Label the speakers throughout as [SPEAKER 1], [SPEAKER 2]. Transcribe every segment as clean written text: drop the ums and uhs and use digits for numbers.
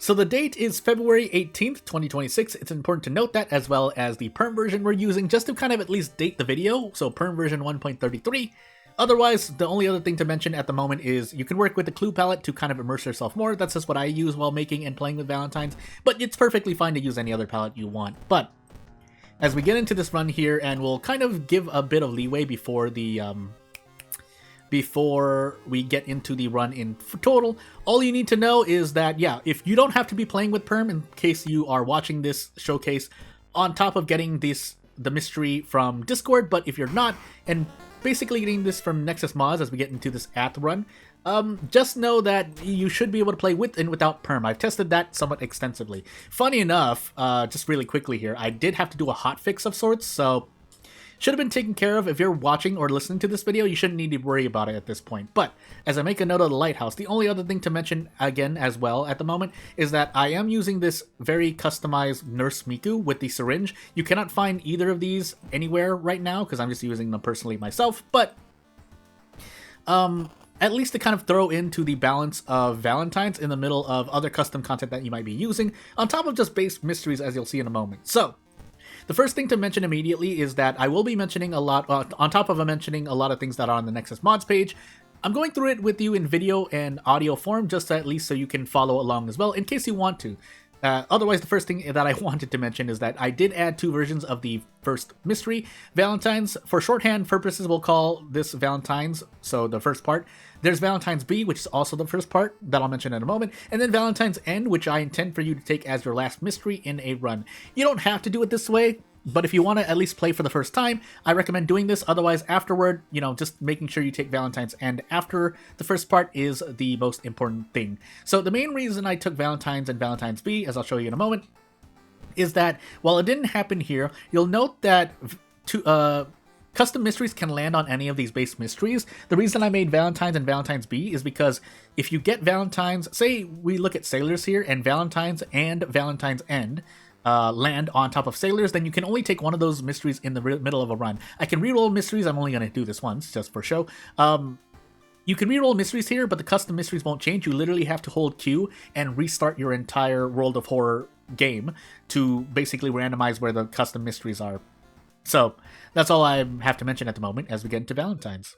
[SPEAKER 1] So the date is February 18th, 2026. It's important to note that, as well as the PERM version we're using, just to kind of at least date the video. So PERM version 1.33. Otherwise, the only other thing to mention at the moment is you can work with the clue palette to kind of immerse yourself more. That's just what I use while making and playing with Valentines, but it's perfectly fine to use any other palette you want. But as we get into this run here, and we'll kind of give a bit of leeway before the before we get into the run in total, all you need to know is that, yeah, if you don't have to be playing with PERM in case you are watching this showcase on top of getting the mystery from Discord, but if you're not, and basically getting this from nexusmods as we get into this run, just know that you should be able to play with and without PERM. I've tested that somewhat extensively. Funny enough, just really quickly here, I did have to do a hotfix of sorts, so should have been taken care of. If you're watching or listening to this video, you shouldn't need to worry about it at this point. But as I make a note of the lighthouse, the only other thing to mention again as well at the moment is that I am using this very customized Nurse Miku with the syringe. You cannot find either of these anywhere right now because I'm just using them personally myself. But at least to kind of throw into the balance of Valentines in the middle of other custom content that you might be using, on top of just base mysteries, as you'll see in a moment. So the first thing to mention immediately is that I will be mentioning a lot, on top of mentioning a lot of things that are on the Nexus Mods page. I'm going through it with you in video and audio form, just at least so you can follow along as well, in case you want to. Otherwise, the first thing that I wanted to mention is that I did add 2 versions of the first mystery, Valentines. For shorthand purposes, we'll call this Valentines, so the first part. There's Valentines B, which is also the first part, that I'll mention in a moment, and then Valentines End, which I intend for you to take as your last mystery in a run. You don't have to do it this way, but if you want to at least play for the first time, I recommend doing this. Otherwise, afterward, just making sure you take Valentine's End after the first part is the most important thing. So the main reason I took Valentine's and Valentine's B, as I'll show you in a moment, is that while it didn't happen here, you'll note that custom mysteries can land on any of these base mysteries. The reason I made Valentine's and Valentine's B is because if you get Valentine's, say we look at Sailors here, and Valentine's and Valentine's End land on top of Sailors, then you can only take one of those mysteries in the middle of a run. I can reroll mysteries. I'm only going to do this once, just for show. You can reroll mysteries here, but the custom mysteries won't change. You literally have to hold Q and restart your entire World of Horror game to basically randomize where the custom mysteries are. So that's all I have to mention at the moment as we get into Valentine's.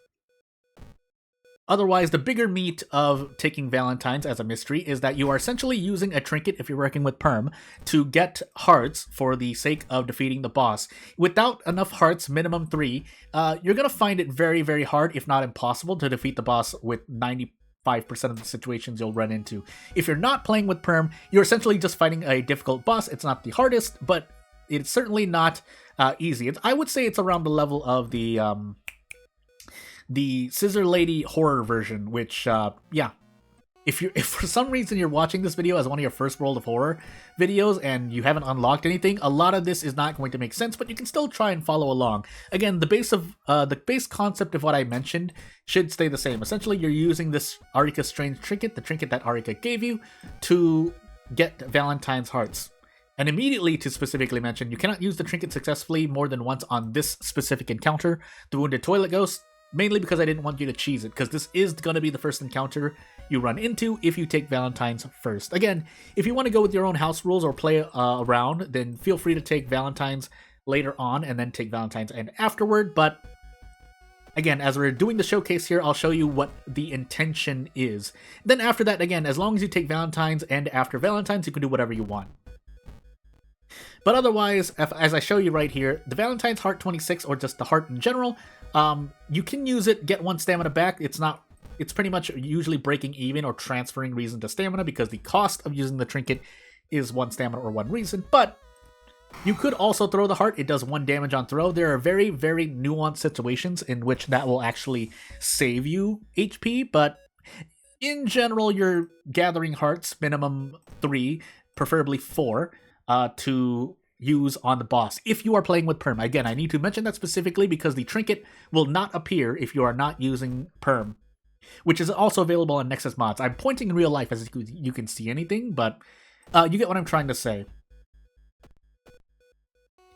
[SPEAKER 1] Otherwise, the bigger meat of taking Valentine's as a mystery is that you are essentially using a trinket, if you're working with PERM, to get hearts for the sake of defeating the boss. Without enough hearts, minimum 3, you're going to find it very, very hard, if not impossible, to defeat the boss with 95% of the situations you'll run into. If you're not playing with PERM, you're essentially just fighting a difficult boss. It's not the hardest, but it's certainly not easy. I would say it's around the level of the Scissor Lady horror version, which, yeah. If for some reason you're watching this video as one of your first World of Horror videos and you haven't unlocked anything, a lot of this is not going to make sense, but you can still try and follow along. Again, the base concept of what I mentioned should stay the same. Essentially, you're using this Arika Strange trinket, the trinket that Arika gave you, to get Valentine's hearts. And immediately to specifically mention, you cannot use the trinket successfully more than once on this specific encounter, the Wounded Toilet Ghost, mainly because I didn't want you to cheese it, because this is going to be the first encounter you run into if you take Valentine's first. Again, if you want to go with your own house rules or play around, then feel free to take Valentine's later on and then take Valentine's End afterward, but again, as we're doing the showcase here, I'll show you what the intention is. Then after that, again, as long as you take Valentine's End after Valentine's, you can do whatever you want. But otherwise, as I show you right here, the Valentine's Heart 26, or just the heart in general, you can use it, get 1 stamina back. It's pretty much usually breaking even or transferring reason to stamina because the cost of using the trinket is 1 stamina or 1 reason. But you could also throw the heart. It does 1 damage on throw. There are very, very nuanced situations in which that will actually save you HP, but in general, you're gathering hearts, minimum 3, preferably 4, to use on the boss if you are playing with PERM. Again, I need to mention that specifically because the trinket will not appear if you are not using PERM, which is also available on Nexus Mods. I'm pointing in real life as you can see anything, but you get what I'm trying to say.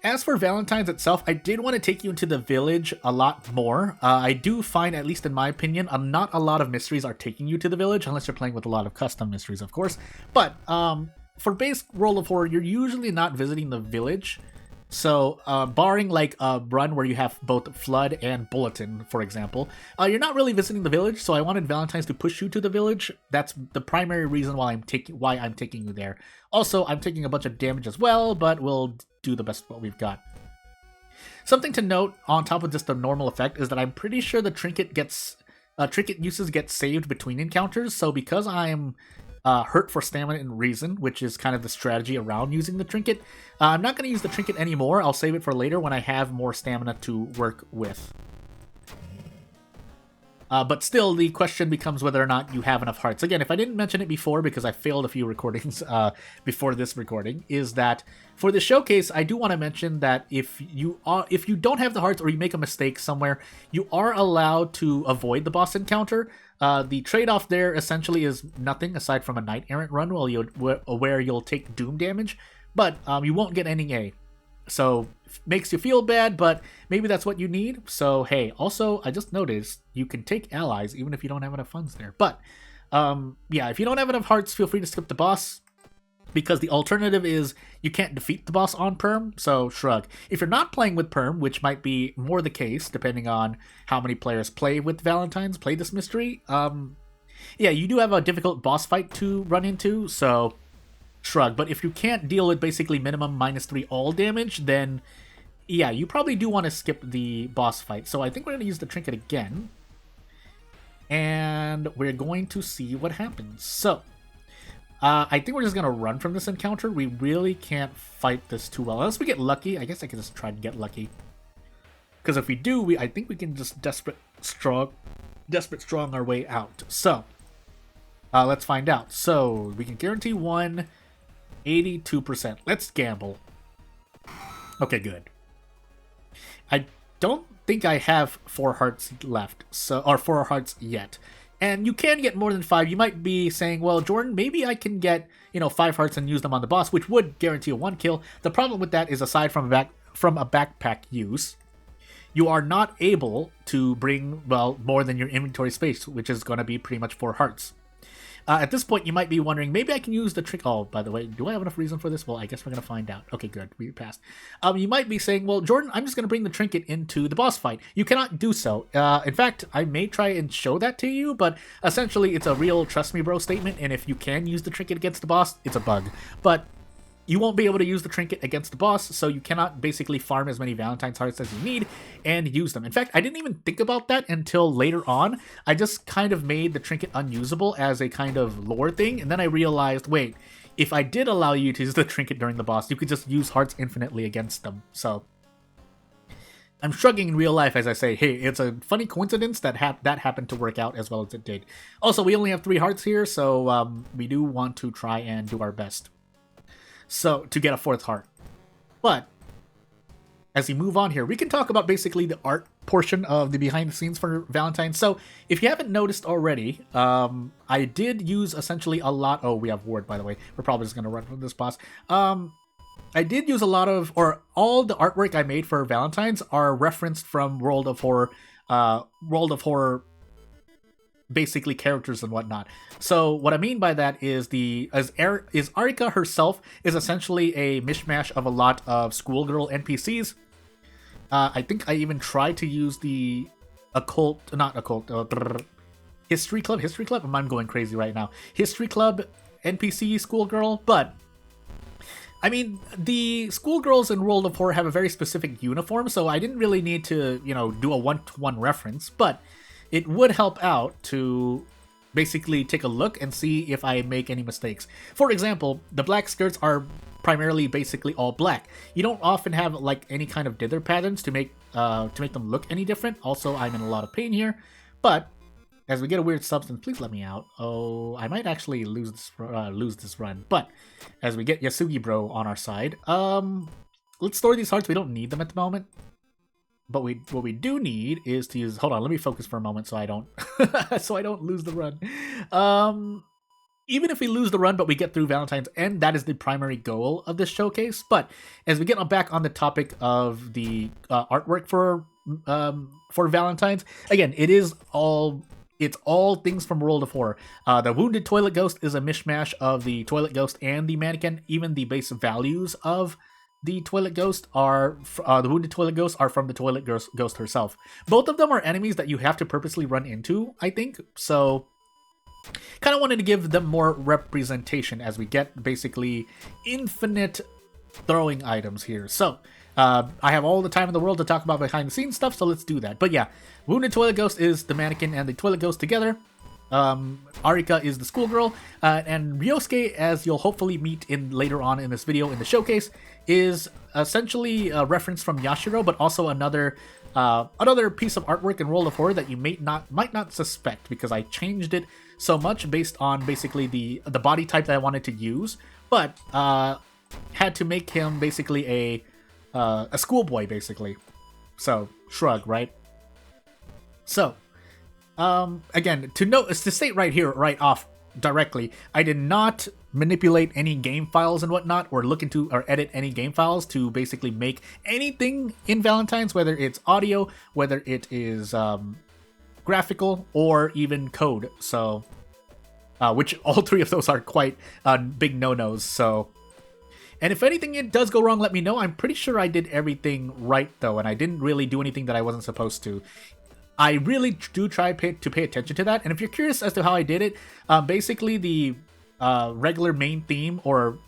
[SPEAKER 1] As for Valentine's itself, I did want to take you into the village a lot more. I do find, at least in my opinion, not a lot of mysteries are taking you to the village, unless you're playing with a lot of custom mysteries, of course. But for base World of Horror, you're usually not visiting the village. So, barring like a run where you have both Flood and Bulletin, for example, you're not really visiting the village. So I wanted Valentines to push you to the village. That's the primary reason why I'm taking you there. Also, I'm taking a bunch of damage as well, but we'll do the best of what we've got. Something to note on top of just the normal effect is that I'm pretty sure the trinket uses get saved between encounters. So because I'm hurt for stamina and reason, which is kind of the strategy around using the trinket, I'm not going to use the trinket anymore. I'll save it for later when I have more stamina to work with. But still, the question becomes whether or not you have enough hearts. Again, if I didn't mention it before, because I failed a few recordings before this recording, is that for the showcase, I do want to mention that if you don't have the hearts or you make a mistake somewhere, you are allowed to avoid the boss encounter. The trade-off there essentially is nothing aside from a Knight Errant run where you'll take doom damage, but you won't get any A. So, makes you feel bad, but maybe that's what you need. So, hey, also, I just noticed you can take allies even if you don't have enough funds there. But, yeah, if you don't have enough hearts, feel free to skip the boss, because the alternative is you can't defeat the boss on PERM, so shrug. If you're not playing with PERM, which might be more the case, depending on how many players play with Valentines, play this mystery, yeah, you do have a difficult boss fight to run into, so shrug. But if you can't deal with basically minimum -3 all damage, then yeah, you probably do want to skip the boss fight. So I think we're going to use the trinket again, and we're going to see what happens. So I think we're just going to run from this encounter. We really can't fight this too well. Unless we get lucky. I guess I can just try to get lucky. Because if we do, I think we can just desperate strong our way out. So, let's find out. So, we can guarantee 82%. Let's gamble. Okay, good. I don't think I have 4 hearts left, or 4 hearts yet. And you can get more than 5. You might be saying, well, Jordan, maybe I can get, 5 hearts and use them on the boss, which would guarantee a 1 kill. The problem with that is, aside from a backpack use, you are not able to bring, well, more than your inventory space, which is going to be pretty much 4 hearts. At this point, you might be wondering, maybe I can use the trick. Oh, by the way, do I have enough reason for this? Well, I guess we're going to find out. Okay, good. We passed. You might be saying, well, Jordan, I'm just going to bring the trinket into the boss fight. You cannot do so. In fact, I may try and show that to you, but essentially it's a real trust me bro statement, and if you can use the trinket against the boss, it's a bug. But you won't be able to use the trinket against the boss, so you cannot basically farm as many Valentine's hearts as you need and use them. In fact, I didn't even think about that until later on. I just kind of made the trinket unusable as a kind of lore thing, and then I realized, wait, if I did allow you to use the trinket during the boss, you could just use hearts infinitely against them. So I'm shrugging in real life as I say, hey, it's a funny coincidence that that happened to work out as well as it did. Also, we only have 3 hearts here, so we do want to try and do our best. So, to get a 4th heart. But, as we move on here, we can talk about basically the art portion of the behind the scenes for Valentine's. So, if you haven't noticed already, I did use essentially a lot... Oh, we have Ward, by the way. We're probably just going to run from this boss. I did use a lot of... Or, all the artwork I made for Valentine's are referenced from World of Horror... basically characters and whatnot. So what I mean by that is Arika herself is essentially a mishmash of a lot of schoolgirl NPCs. I think I even tried to use the History Club. I'm going crazy right now. History Club NPC schoolgirl, but I mean, the schoolgirls in World of Horror have a very specific uniform, so I didn't really need to, do a one-to-one reference, but it would help out to basically take a look and see if I make any mistakes. For example, the black skirts are primarily basically all black. You don't often have like any kind of dither patterns to make them look any different. Also, I'm in a lot of pain here, but as we get a weird substance, please let me out. Oh, I might actually lose this run. But as we get Yasugi Bro on our side, let's store these hearts. We don't need them at the moment. But what we do need is to use... Hold on, let me focus for a moment so I don't lose the run. Even if we lose the run, but we get through Valentine's End, that is the primary goal of this showcase. But as we get back on the topic of the artwork for Valentine's, again, it is all It's all things from World of Horror. The Wounded Toilet Ghost is a mishmash of the Toilet Ghost and the Mannequin. Even the base values of the Toilet Ghost are the Wounded Toilet Ghost are from the Toilet Ghost herself. Both of them are enemies that you have to purposely run into, I think. So, kind of wanted to give them more representation as we get basically infinite throwing items here. So, I have all the time in the world to talk about behind the scenes stuff, so let's do that. But yeah, Wounded Toilet Ghost is the Mannequin and the Toilet Ghost together. Arika is the schoolgirl, and Ryosuke, as you'll hopefully meet in later on in this video in the showcase, is essentially a reference from Yashiro, but also another piece of artwork in World of Horror that you might not suspect, because I changed it so much based on basically the body type that I wanted to use, but had to make him basically a schoolboy basically. So shrug, right? So. Again, to state right here, right off directly, I did not manipulate any game files and whatnot, or look into or edit any game files to basically make anything in Valentines, whether it's audio, whether it is graphical, or even code. So, which all three of those are quite big no-nos. So, and if anything it does go wrong, let me know. I'm pretty sure I did everything right though, and I didn't really do anything that I wasn't supposed to. I really do try to pay attention to that, and if you're curious as to how I did it, basically the regular main theme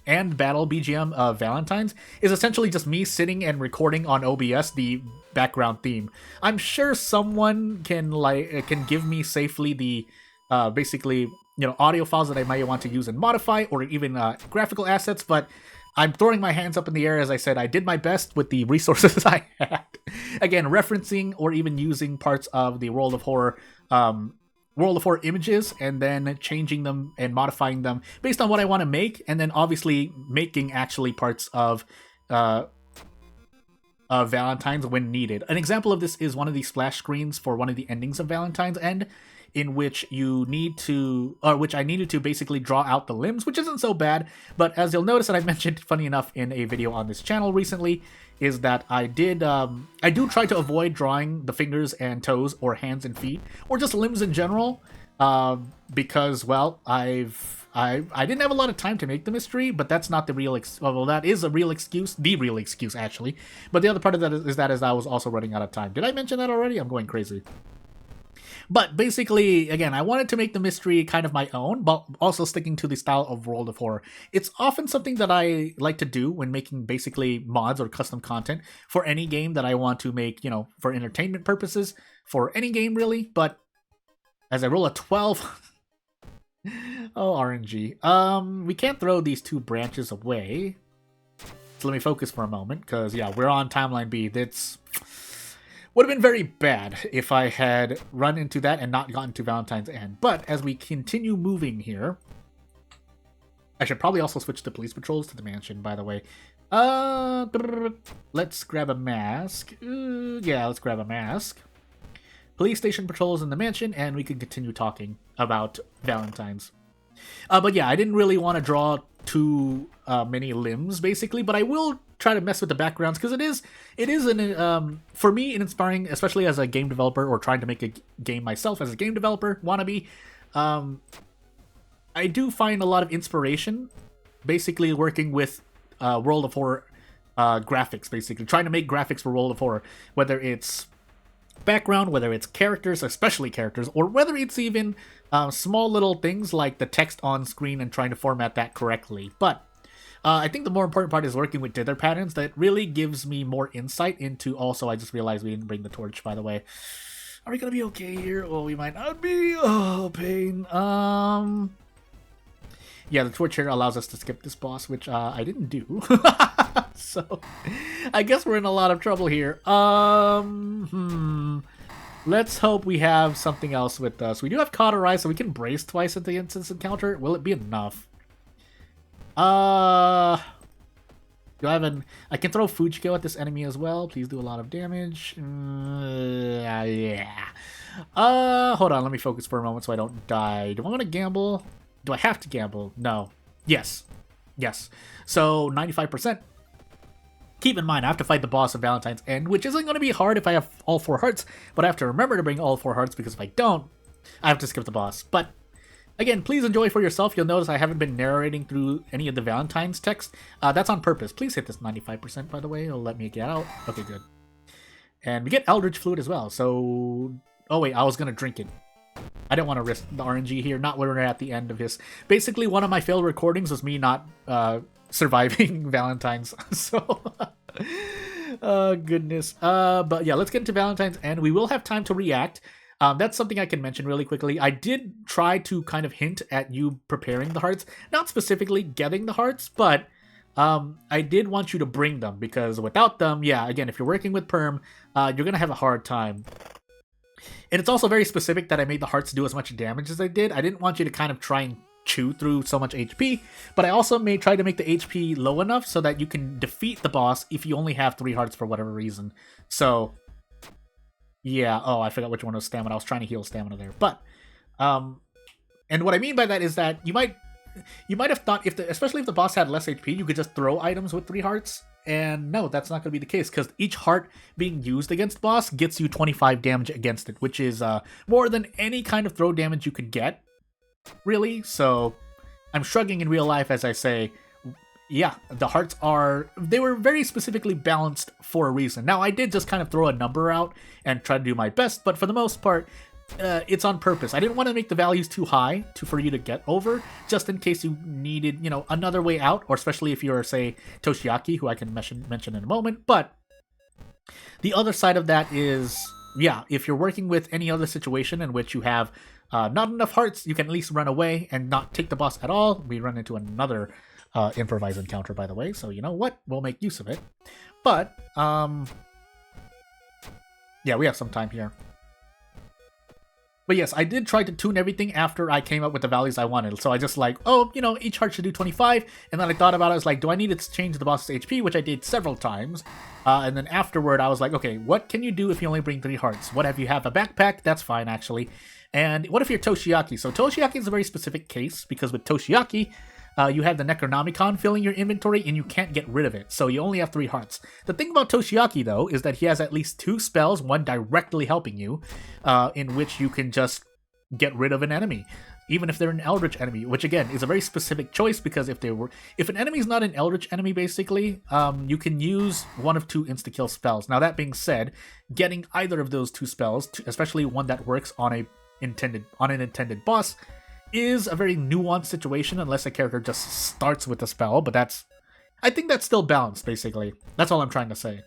[SPEAKER 1] and battle BGM of Valentines is essentially just me sitting and recording on OBS the background theme. I'm sure someone can give me safely the basically audio files that I might want to use and modify, or even graphical assets, but I'm throwing my hands up in the air. As I said, I did my best with the resources I had. Again, referencing or even using parts of the World of Horror images, and then changing them and modifying them based on what I want to make, and then obviously making actually parts of Valentine's when needed. An example of this is one of the splash screens for one of the endings of Valentine's End, in which which I needed to basically draw out the limbs, which isn't so bad, but as you'll notice, and I mentioned funny enough in a video on this channel recently, is that I do try to avoid drawing the fingers and toes or hands and feet, or just limbs in general, because, well, I didn't have a lot of time to make the mystery, but that's not the real well, that is the real excuse actually, but the other part of that is that I was also running out of time. Did I mention that already? I'm going crazy. But basically, again, I wanted to make the mystery kind of my own, but also sticking to the style of World of Horror. It's often something that I like to do when making basically mods or custom content for any game that I want to make, for entertainment purposes, for any game really. But as I roll a 12... oh, RNG. We can't throw these two branches away. So let me focus for a moment, because, yeah, we're on Timeline B. That's... would have been very bad if I had run into that and not gotten to Valentine's End. But as we continue moving here, I should probably also switch the police patrols to the mansion, by the way. Let's grab a mask. Yeah, let's grab a mask. Police station patrols in the mansion, and we can continue talking about Valentine's. But yeah, I didn't really want to draw too many limbs, basically, but I will try to mess with the backgrounds, because it is for me inspiring, especially as a game developer, or trying to make a game myself as a game developer wannabe. I do find a lot of inspiration basically working with World of Horror graphics, basically trying to make graphics for World of Horror, whether it's background, whether it's characters, especially characters, or whether it's even small little things like the text on screen and trying to format that correctly. But I think the more important part is working with dither patterns. That really gives me more insight into... Also, I just realized we didn't bring the torch, by the way. Are we gonna be okay here? Oh, we might not be. Oh, pain. Yeah, the torch here allows us to skip this boss, which I didn't do. So, I guess we're in a lot of trouble here. Let's hope we have something else with us. We do have Cauterize, so we can brace twice at the instance encounter. Will it be enough? Do I have I can throw Fujiko at this enemy as well. Please do a lot of damage. Yeah. Hold on. Let me focus for a moment so I don't die. Do I want to gamble? Do I have to gamble? No. Yes. Yes. So, 95%. Keep in mind, I have to fight the boss of Valentine's End, which isn't going to be hard if I have all 4 hearts, but I have to remember to bring all 4 hearts, because if I don't, I have to skip the boss. But again, please enjoy for yourself. You'll notice I haven't been narrating through any of the Valentines text. That's on purpose. Please hit this 95%, by the way. It'll let me get out. Okay, good. And we get Eldritch Fluid as well. So, oh wait, I was gonna drink it. I didn't want to risk the RNG here. Not when we're at the end of his. Basically, one of my failed recordings was me not surviving Valentines. So, goodness. But yeah, let's get into Valentines, and we will have time to react. That's something I can mention really quickly. I did try to kind of hint at you preparing the hearts, not specifically getting the hearts, but I did want you to bring them, because without them, yeah, again, if you're working with PERM, you're going to have a hard time. And it's also very specific that I made the hearts do as much damage as they did. I didn't want you to kind of try and chew through so much HP, but I also try to make the HP low enough so that you can defeat the boss if you only have 3 hearts for whatever reason. So, yeah, oh, I forgot which one was stamina. I was trying to heal stamina there. But, and what I mean by that is that you might have thought, especially if the boss had less HP, you could just throw items with 3 hearts. And no, that's not going to be the case, because each heart being used against boss gets you 25 damage against it, which is more than any kind of throw damage you could get, really. So I'm shrugging in real life as I say, yeah, the hearts they were very specifically balanced for a reason. Now, I did just kind of throw a number out and try to do my best, but for the most part, it's on purpose. I didn't want to make the values too high for you to get over, just in case you needed, another way out, or especially if you're, say, Toshiaki, who I can mention in a moment. But the other side of that is, yeah, if you're working with any other situation in which you have not enough hearts, you can at least run away and not take the boss at all. We run into another improvised encounter, by the way, so you know what? We'll make use of it. But, yeah, we have some time here. But yes, I did try to tune everything after I came up with the values I wanted. So I just each heart should do 25. And then I thought about it, I was like, do I need to change the boss's HP? Which I did several times. And then afterward, I was like, okay, what can you do if you only bring 3 hearts? What if you have a backpack? That's fine, actually. And what if you're Toshiaki? So Toshiaki is a very specific case, because with Toshiaki, you have the Necronomicon filling your inventory, and you can't get rid of it, so you only have 3 hearts. The thing about Toshiaki, though, is that he has at least 2 spells, one directly helping you, in which you can just get rid of an enemy, even if they're an Eldritch enemy, which, again, is a very specific choice, because if an enemy is not an Eldritch enemy, basically, you can use one of 2 insta-kill spells. Now, that being said, getting either of those 2 spells, especially one that works on an intended boss, is a very nuanced situation unless a character just starts with a spell, but I think that's still balanced, basically. That's all I'm trying to say.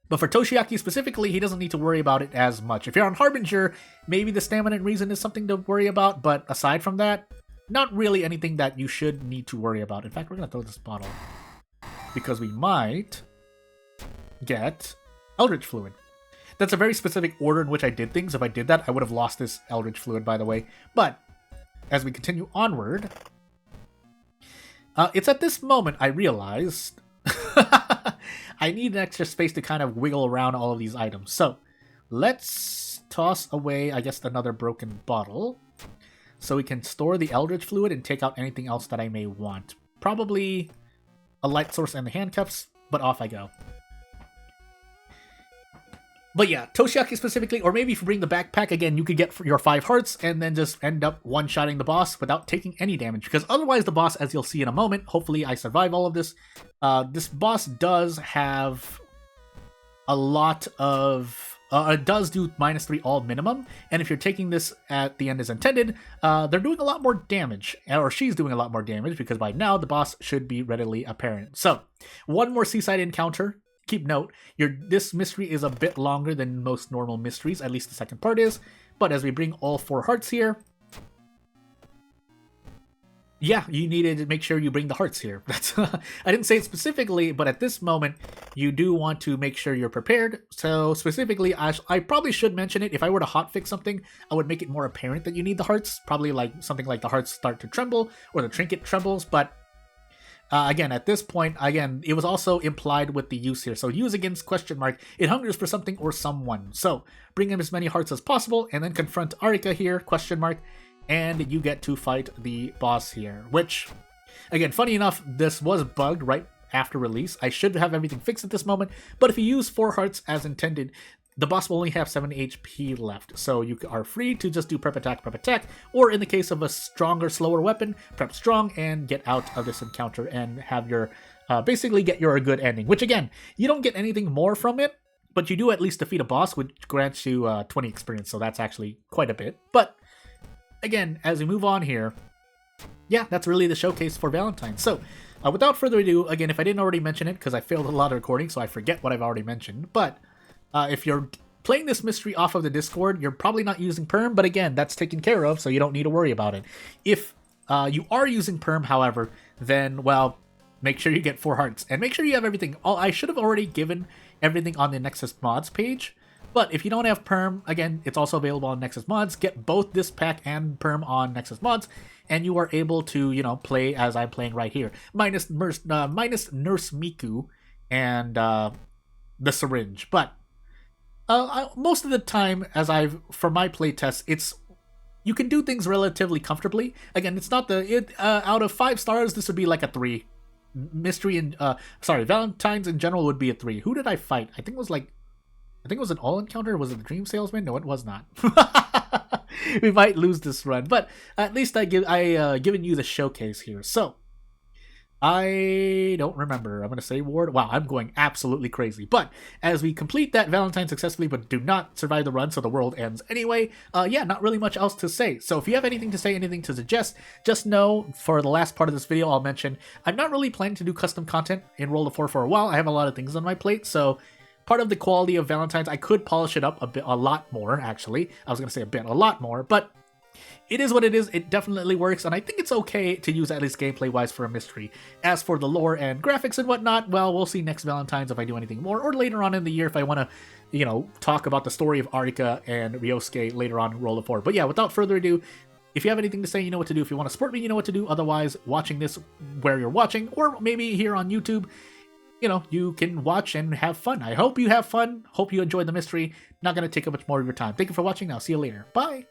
[SPEAKER 1] But for Toshiaki specifically, he doesn't need to worry about it as much. If you're on Harbinger, maybe the stamina and reason is something to worry about, but aside from that, not really anything that you should need to worry about. In fact, we're going to throw this bottle, because we might get Eldritch Fluid. That's a very specific order in which I did things. If I did that, I would have lost this Eldritch Fluid, by the way. But as we continue onward, it's at this moment I realized I need an extra space to kind of wiggle around all of these items. So let's toss away, I guess, another broken bottle, so we can store the Eldritch Fluid and take out anything else that I may want. Probably a light source and the handcuffs, but off I go. But yeah, Toshiaki specifically, or maybe if you bring the backpack, again, you could get your 5 hearts and then just end up one-shotting the boss without taking any damage. Because otherwise the boss, as you'll see in a moment, hopefully I survive all of this, this boss does have a lot of... it does do -3 all minimum, and if you're taking this at the end as intended, they're doing a lot more damage, or she's doing a lot more damage, because by now the boss should be readily apparent. So, one more seaside encounter. Keep note, this mystery is a bit longer than most normal mysteries, at least the second part is, but as we bring all 4 hearts here, yeah, you needed to make sure you bring the hearts here. That's I didn't say it specifically, but at this moment, you do want to make sure you're prepared. So specifically, I probably should mention it. If I were to hotfix something, I would make it more apparent that you need the hearts. Probably like something like the hearts start to tremble, or the trinket trembles, but again, at this point, it was also implied with the use here. So use against ? It hungers for something or someone. So bring in as many hearts as possible, and then confront Arika here ? And you get to fight the boss here. Which, again, funny enough, this was bugged right after release. I should have everything fixed at this moment. But if you use 4 hearts as intended, the boss will only have 7 HP left, so you are free to just do prep attack, or in the case of a stronger, slower weapon, prep strong and get out of this encounter and have your, basically get your good ending, which again, you don't get anything more from it, but you do at least defeat a boss, which grants you 20 experience, so that's actually quite a bit. But again, as we move on here, yeah, that's really the showcase for Valentines. So, without further ado, again, if I didn't already mention it, because I failed a lot of recording, so I forget what I've already mentioned, but if you're playing this mystery off of the Discord, you're probably not using PERM, but again, that's taken care of, so you don't need to worry about it. If you are using PERM, however, then, well, make sure you get 4 hearts, and make sure you have everything. I should have already given everything on the nexusmods page, but if you don't have PERM, again, it's also available on nexusmods. Get both this pack and PERM on nexusmods, and you are able to, you know, play as I'm playing right here, minus Nurse Miku and the syringe. But most of the time, for my playtest, it's you can do things relatively comfortably. Again, it's not out of 5 stars, this would be like a 3. Mystery and Valentines in general would be a 3. Who did I fight? I think it was an all encounter. Was it the Dream Salesman? No, it was not. We might lose this run, but at least I given you the showcase here. So I don't remember. I'm gonna say Ward. Wow, I'm going absolutely crazy. But as we complete that Valentine successfully, but do not survive the run, so the world ends anyway. Yeah, not really much else to say. So if you have anything to say, anything to suggest, just know for the last part of this video, I'll mention I'm not really planning to do custom content in World of War for a while. I have a lot of things on my plate, so part of the quality of Valentines, I could polish it up a lot more, actually. I was going to say a lot more, but it is what it is. It definitely works, and I think it's okay to use at least gameplay-wise for a mystery. As for the lore and graphics and whatnot, well, we'll see next Valentines if I do anything more, or later on in the year if I want to, you know, talk about the story of Arika and Ryosuke later on in World of War. But yeah, without further ado, if you have anything to say, you know what to do. If you want to support me, you know what to do. Otherwise, watching this where you're watching, or maybe here on YouTube, you know, you can watch and have fun. I hope you have fun. Hope you enjoyed the mystery. Not going to take up much more of your time. Thank you for watching. I'll see you later. Bye!